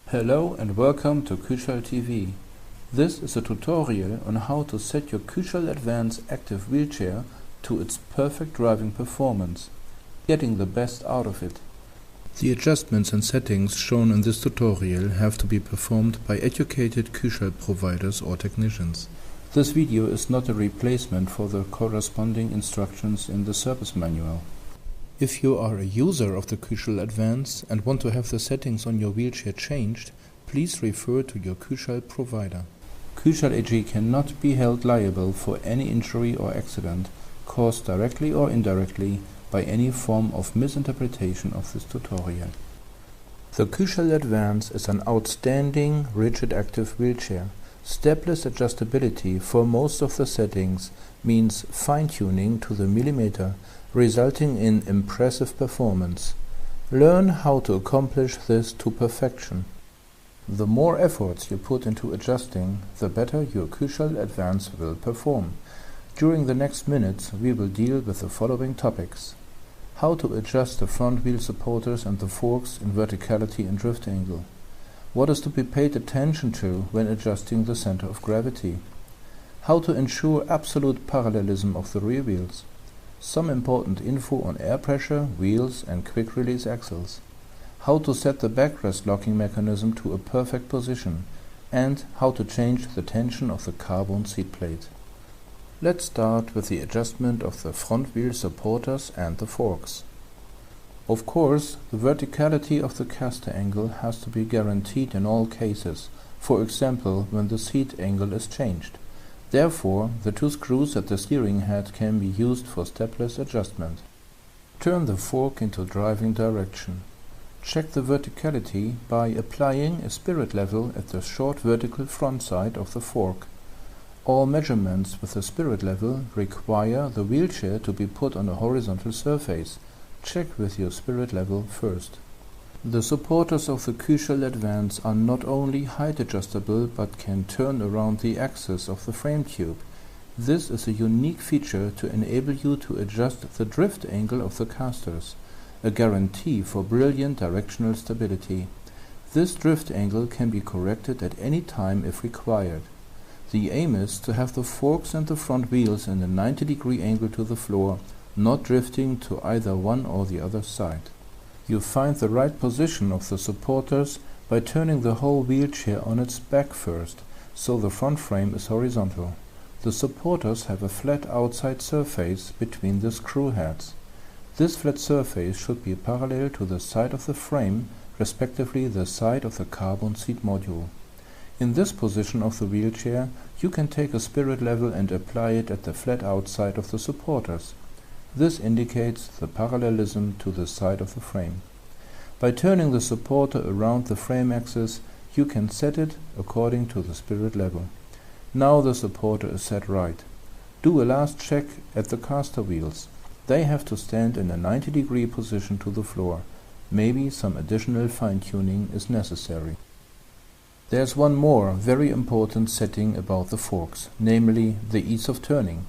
Hello and welcome to schall TV. This is a tutorial on how to set your schall Advance active wheelchair to its perfect driving performance, getting the best out of it. The adjustments and settings shown in this tutorial have to be performed by educated schall providers or technicians. This video is not a replacement for the corresponding instructions in the service manual. If you are a user of the schall Advance and want to have the settings on your wheelchair changed, please refer to your schall provider. Schall AG cannot be held liable for any injury or accident caused directly or indirectly by any form of misinterpretation of this tutorial. The schall Advance is an outstanding rigid active wheelchair. Stepless adjustability for most of the settings means fine-tuning to the millimeter, resulting in impressive performance. Learn how to accomplish this to perfection. The more efforts you put into adjusting, the better your schall Advance will perform. During the next minutes we will deal with the following topics: how to adjust the front wheel supporters and the forks in verticality and drift angle, what is to be paid attention to when adjusting the center of gravity, how to ensure absolute parallelism of the rear wheels, some important info on air pressure, wheels and quick release axles, how to set the backrest locking mechanism to a perfect position, and how to change the tension of the carbon seat plate. Let's start with the adjustment of the front wheel supporters and the forks. Of course, the verticality of the caster angle has to be guaranteed in all cases, for example when the seat angle is changed. Therefore, the two screws at the steering head can be used for stepless adjustment. Turn the fork into driving direction. Check the verticality by applying a spirit level at the short vertical front side of the fork. All measurements with the spirit level require the wheelchair to be put on a horizontal surface. Check with your spirit level first. The supporters of the schall Advance are not only height adjustable but can turn around the axis of the frame tube. This is a unique feature to enable you to adjust the drift angle of the casters, a guarantee for brilliant directional stability. This drift angle can be corrected at any time if required. The aim is to have the forks and the front wheels in a 90-degree angle to the floor, not drifting to either one or the other side. You find the right position of the supporters by turning the whole wheelchair on its back first, so the front frame is horizontal. The supporters have a flat outside surface between the screw heads. This flat surface should be parallel to the side of the frame, respectively the side of the carbon seat module. In this position of the wheelchair, you can take a spirit level and apply it at the flat outside of the supporters. This indicates the parallelism to the side of the frame. By turning the supporter around the frame axis, you can set it according to the spirit level. Now the supporter is set right. Do a last check at the caster wheels. They have to stand in a 90-degree position to the floor. Maybe some additional fine-tuning is necessary. There's one more very important setting about the forks, namely the ease of turning.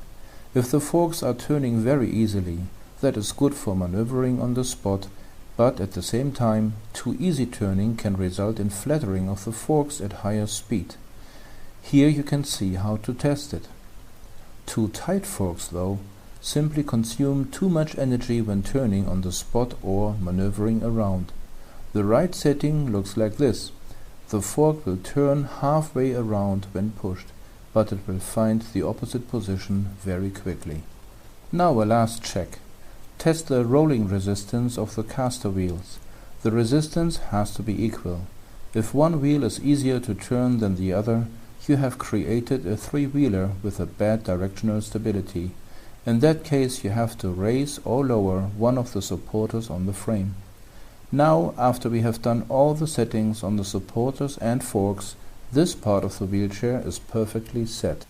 If the forks are turning very easily, that is good for maneuvering on the spot, but at the same time, too easy turning can result in flattering of the forks at higher speed. Here you can see how to test it. Too tight forks, though, simply consume too much energy when turning on the spot or maneuvering around. The right setting looks like this. The fork will turn halfway around when pushed, but it will find the opposite position very quickly. Now a last check. Test the rolling resistance of the caster wheels. The resistance has to be equal. If one wheel is easier to turn than the other, you have created a three-wheeler with a bad directional stability. In that case you have to raise or lower one of the supporters on the frame. Now, after we have done all the settings on the supporters and forks, this part of the wheelchair is perfectly set.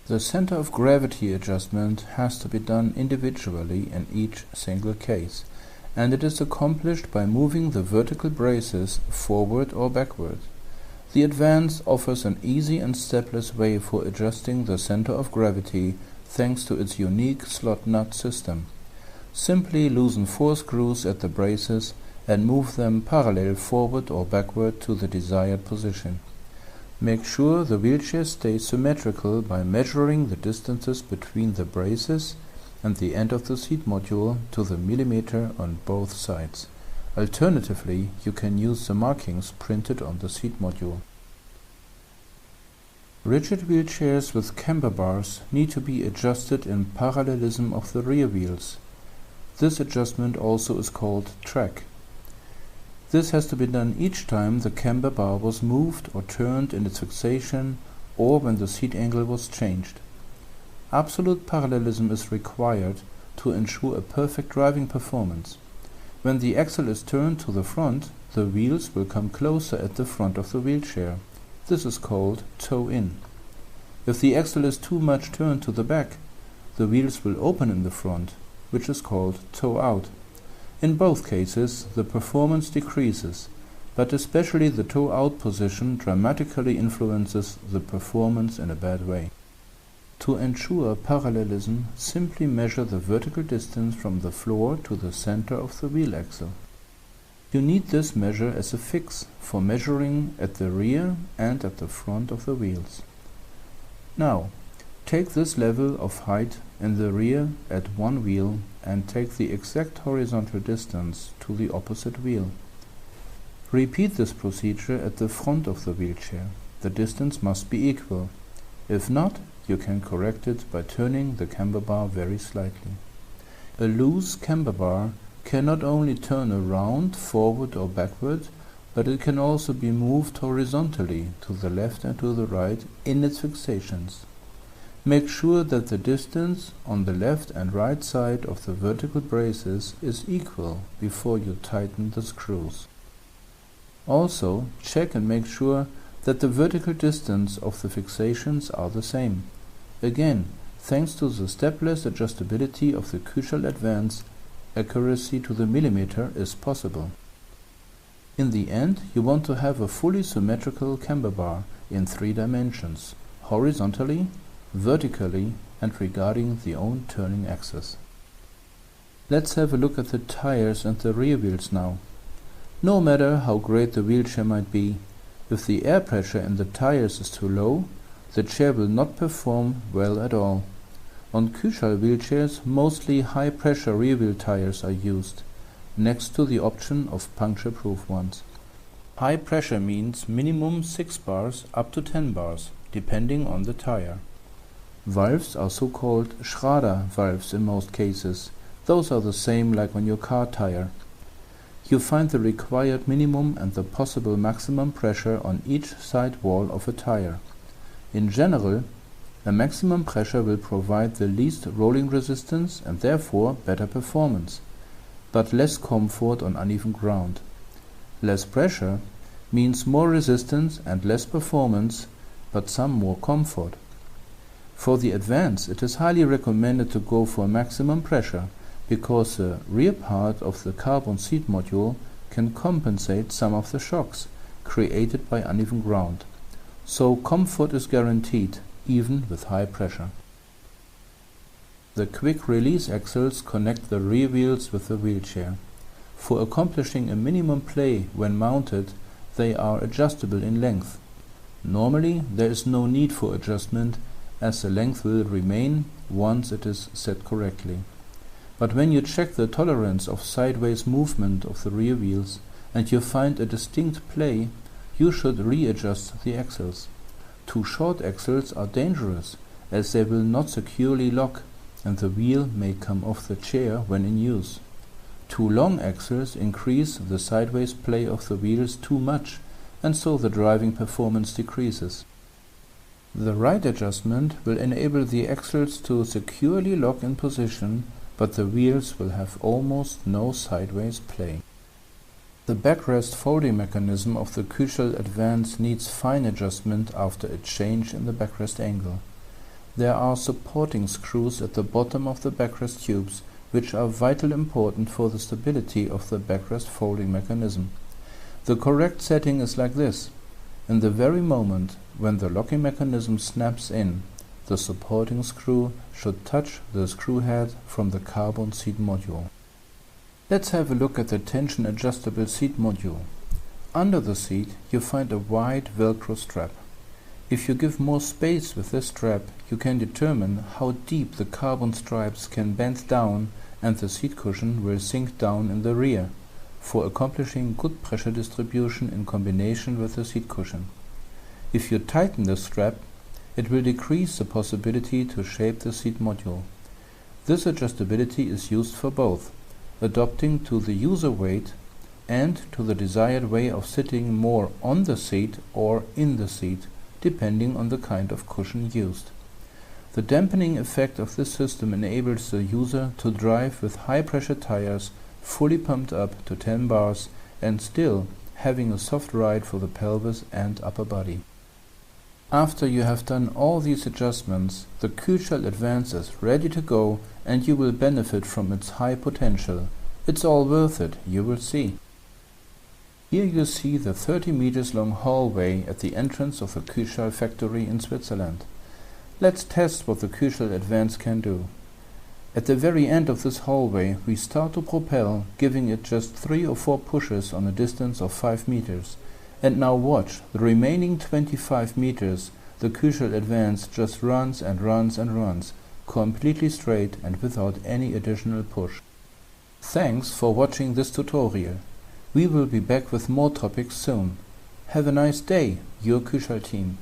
The center of gravity adjustment has to be done individually in each single case, and it is accomplished by moving the vertical braces forward or backward. The Advance offers an easy and stepless way for adjusting the center of gravity thanks to its unique slot nut system. Simply loosen 4 screws at the braces and move them parallel forward or backward to the desired position. Make sure the wheelchair stays symmetrical by measuring the distances between the braces and the end of the seat module to the millimeter on both sides. Alternatively, you can use the markings printed on the seat module. Rigid wheelchairs with camber bars need to be adjusted in parallelism of the rear wheels. This adjustment also is called track. This has to be done each time the camber bar was moved or turned in its fixation or when the seat angle was changed. Absolute parallelism is required to ensure a perfect driving performance. When the axle is turned to the front, the wheels will come closer at the front of the wheelchair. This is called toe-in. If the axle is too much turned to the back, the wheels will open in the front, which is called toe-out. In both cases, the performance decreases, but especially the toe-out position dramatically influences the performance in a bad way. To ensure parallelism, simply measure the vertical distance from the floor to the center of the wheel axle. You need this measure as a fix for measuring at the rear and at the front of the wheels. Now, take this level of height in the rear at one wheel and take the exact horizontal distance to the opposite wheel. Repeat this procedure at the front of the wheelchair. The distance must be equal. If not, you can correct it by turning the camber bar very slightly. A loose camber bar can not only turn around, forward or backward, but it can also be moved horizontally to the left and to the right in its fixations. Make sure that the distance on the left and right side of the vertical braces is equal before you tighten the screws. Also, check and make sure that the vertical distance of the fixations are the same. Again, thanks to the stepless adjustability of the schall advance, accuracy to the millimeter is possible. In the end, you want to have a fully symmetrical camber bar in 3 dimensions, horizontally, vertically, and regarding the own turning axis. Let's have a look at the tires and the rear wheels now. No matter how great the wheelchair might be, if the air pressure in the tires is too low, the chair will not perform well at all. On schall wheelchairs, mostly high-pressure rear-wheel tires are used, next to the option of puncture-proof ones. High pressure means minimum 6 bars up to 10 bars, depending on the tire. Valves are so-called schall valves in most cases. Those are the same like on your car tire. You find the required minimum and the possible maximum pressure on each side wall of a tire. In general, a maximum pressure will provide the least rolling resistance and therefore better performance, but less comfort on uneven ground. Less pressure means more resistance and less performance, but some more comfort. For the advance, it is highly recommended to go for maximum pressure, because the rear part of the carbon seat module can compensate some of the shocks created by uneven ground. So comfort is guaranteed, even with high pressure. The quick release axles connect the rear wheels with the wheelchair. For accomplishing a minimum play when mounted, they are adjustable in length. Normally, there is no need for adjustment, as the length will remain once it is set correctly. But when you check the tolerance of sideways movement of the rear wheels and you find a distinct play, you should readjust the axles. Too short axles are dangerous, as they will not securely lock and the wheel may come off the chair when in use. Too long axles increase the sideways play of the wheels too much, and so the driving performance decreases. The right adjustment will enable the axles to securely lock in position, but the wheels will have almost no sideways play. The backrest folding mechanism of the schall advance needs fine adjustment after a change in the backrest angle. There are supporting screws at the bottom of the backrest tubes, which are vitally important for the stability of the backrest folding mechanism. The correct setting is like this. In the very moment when the locking mechanism snaps in, the supporting screw should touch the screw head from the carbon seat module. Let's have a look at the tension adjustable seat module. Under the seat you find a wide Velcro strap. If you give more space with this strap, you can determine how deep the carbon stripes can bend down and the seat cushion will sink down in the rear, for accomplishing good pressure distribution in combination with the seat cushion. If you tighten the strap, it will decrease the possibility to shape the seat module. This adjustability is used for both, adapting to the user weight and to the desired way of sitting more on the seat or in the seat, depending on the kind of cushion used. The dampening effect of this system enables the user to drive with high-pressure tires fully pumped up to 10 bars and still having a soft ride for the pelvis and upper body. After you have done all these adjustments, the schall Advance is ready to go and you will benefit from its high potential. It's all worth it, you will see. Here you see the 30 meters long hallway at the entrance of the schall factory in Switzerland. Let's test what the schall Advance can do. At the very end of this hallway we start to propel, giving it just 3 or 4 pushes on a distance of 5 meters. And now watch, the remaining 25 meters, the schall Advance just runs and runs and runs, completely straight and without any additional push. Thanks for watching this tutorial. We will be back with more topics soon. Have a nice day, your schall team.